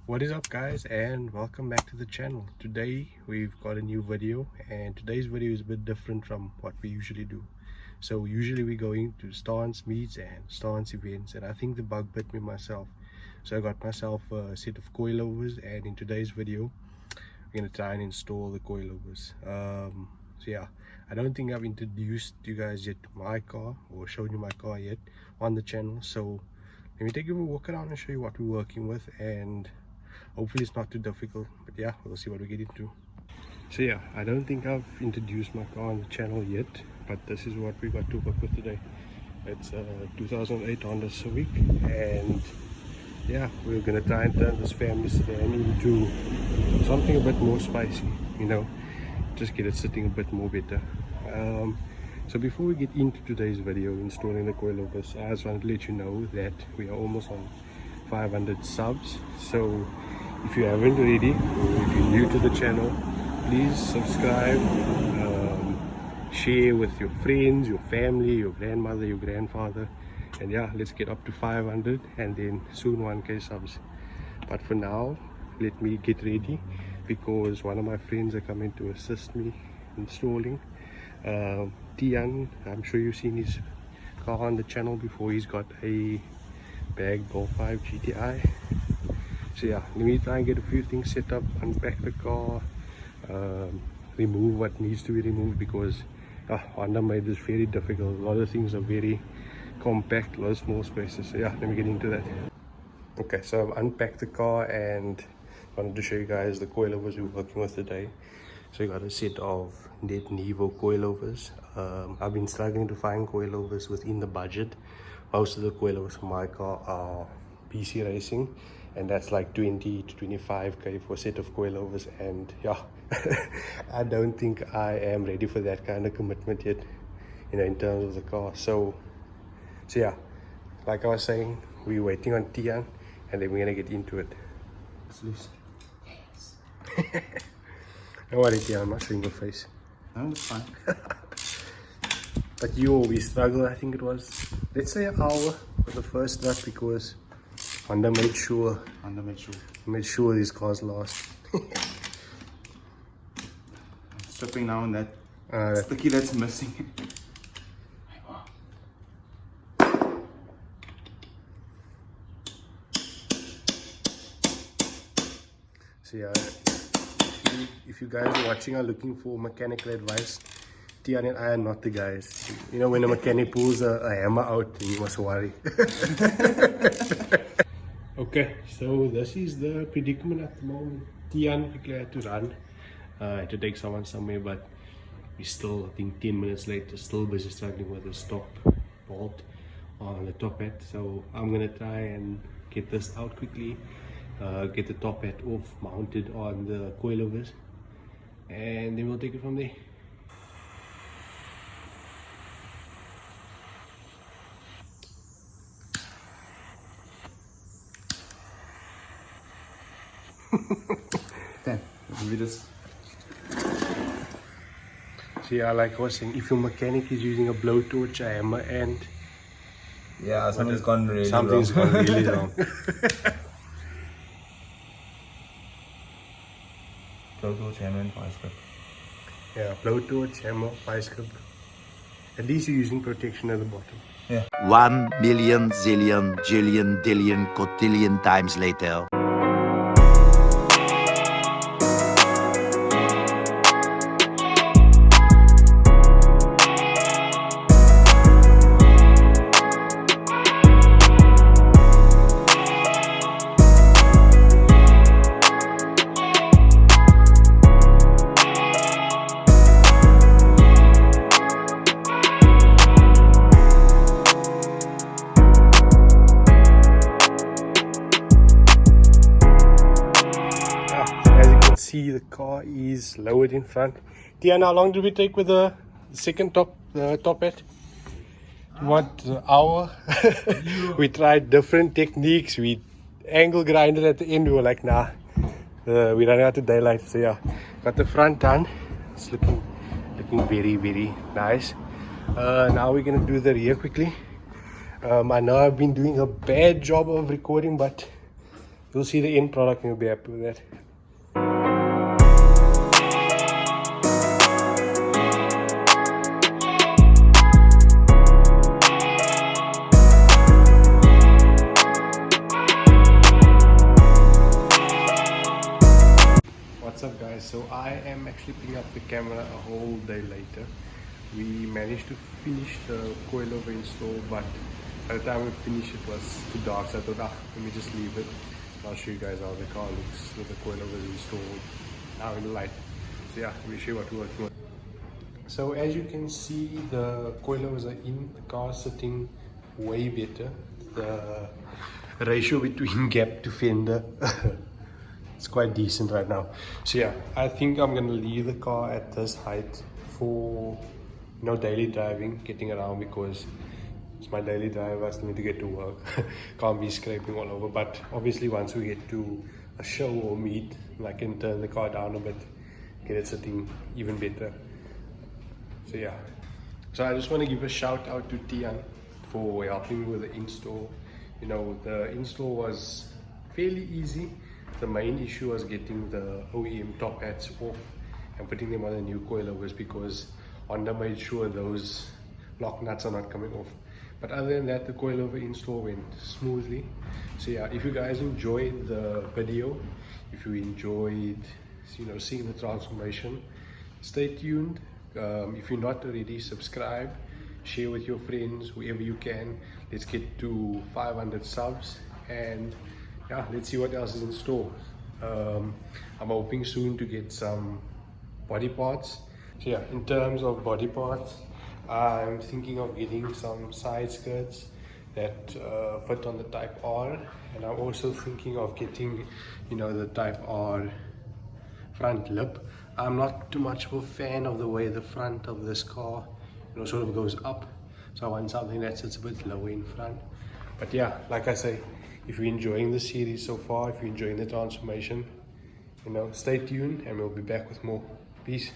What is up guys, and welcome back to the channel. Today we've got a new video, and today's video is a bit different from what we usually do. So usually we're going to stance meets and stance events, and I think the bug bit me myself. So I got myself a set of coilovers, and in today's video we're going to try and install the coilovers. So yeah, I don't think I've introduced you guys yet to my car or shown you my car yet on the channel. So let me take you a walk around and show you what we're working with, and hopefully it's not too difficult, but yeah, we'll see what we get into. So yeah, I don't think I've introduced my car on the channel yet, but this is what we got to work with today. It's a 2008 Honda Civic, and yeah, we're gonna try and turn this family sedan into something a bit more spicy, you know, just get it sitting a bit more better. So before we get into today's video installing the coilovers, I just wanted to let you know that we are almost on 500 subs. So if you haven't already, or if you're new to the channel, please subscribe, share with your friends, your family, your grandmother, your grandfather, and yeah, let's get up to 500 and then soon 1k subs. But for now, let me get ready, because one of my friends are coming to assist me installing. Tian, I'm sure you've seen his car on the channel before. He's got a bag Golf 5 GTI. So yeah, let me try and get a few things set up, unpack the car, remove what needs to be removed, because Honda made this very difficult. A lot of things are very compact, a lot of small spaces. So yeah, let me get into that. Okay, so I've unpacked the car and wanted to show you guys the coilovers we're working with today. So we got a set of NedNevo coilovers. I've been struggling to find coilovers within the budget. Most of the coilovers for my car are PC Racing, and that's like 20 to 25k for a set of coilovers, and yeah, I don't think I am ready for that kind of commitment yet, you know, in terms of the car. So yeah, like I was saying, we're waiting on Tian, and then we're gonna get into it. It's loose. Yes. Don't worry, Tian, I'm not showing your face. No, it's fine. But we struggled, I think it was, let's say, an hour for the first lap, because Honda made sure these cars last. Stripping now and that sticky that's missing. So yeah, if you guys are watching, are looking for mechanical advice, Tian and I are not the guys. You know, when a mechanic pulls a hammer out, you must worry. Okay, so this is the predicament at the moment. Tian quickly had to run, had to take someone somewhere, but we're still, I think, 10 minutes later, still busy struggling with the stop bolt on the top hat. So I'm gonna try and get this out quickly, get the top hat off, mounted on the coilovers, and then we'll take it from there. Then we just. So yeah, like I was saying, if your mechanic is using a blowtorch, a hammer, and Yeah, something's gone really something's wrong. gone really wrong. Blowtorch, hammer, and vice grip. Yeah, blowtorch, hammer, vice grip. At least you're using protection at the bottom. Yeah. 1 million zillion jillion dillion cotillion times later. See, the car is lowered in front. Tian, how long did we take with the second top hat? What, an hour? We tried different techniques. We angle grinded at the end. We were like, nah, we ran out of daylight. So yeah, got the front done. It's looking very, very nice. Now we're gonna do the rear quickly. I know I've been doing a bad job of recording, but You'll see the end product and you'll be happy with that. What's up guys, so I am actually picking up the camera a whole day later. We managed to finish the coilover install, but by the time we finished it was too dark, so I thought, let me just leave it. I'll show you guys how the car looks with the coilovers installed now in the light. So yeah, let me show you what we're working with. So as you can see, the coilovers are in, the car sitting way better. The ratio between gap to fender it's quite decent right now. So yeah, I think I'm gonna leave the car at this height for daily driving, getting around, because it's my daily drive. I still need to get to work. Can't be scraping all over. But obviously once we get to a show or meet, I can turn the car down a bit, get it sitting even better. So yeah, so I just want to give a shout out to Tian for helping me with the install. The install was fairly easy. The main issue was getting the OEM top hats off and putting them on the new coilovers, because Honda made sure those lock nuts are not coming off. But other than that, the coilover install went smoothly. So yeah, if you guys enjoyed the video, if you enjoyed seeing the transformation, stay tuned. If you're not already, subscribe, share with your friends, whoever you can. Let's get to 500 subs, and yeah, let's see what else is in store. I'm hoping soon to get some body parts. So yeah, in terms of body parts, I'm thinking of getting some side skirts that fit on the Type R, and I'm also thinking of getting the Type R front lip. I'm not too much of a fan of the way the front of this car sort of goes up, so I want something that sits a bit lower in front. But yeah, like I say, if you're enjoying the series so far, if you're enjoying the transformation, stay tuned and we'll be back with more. Peace.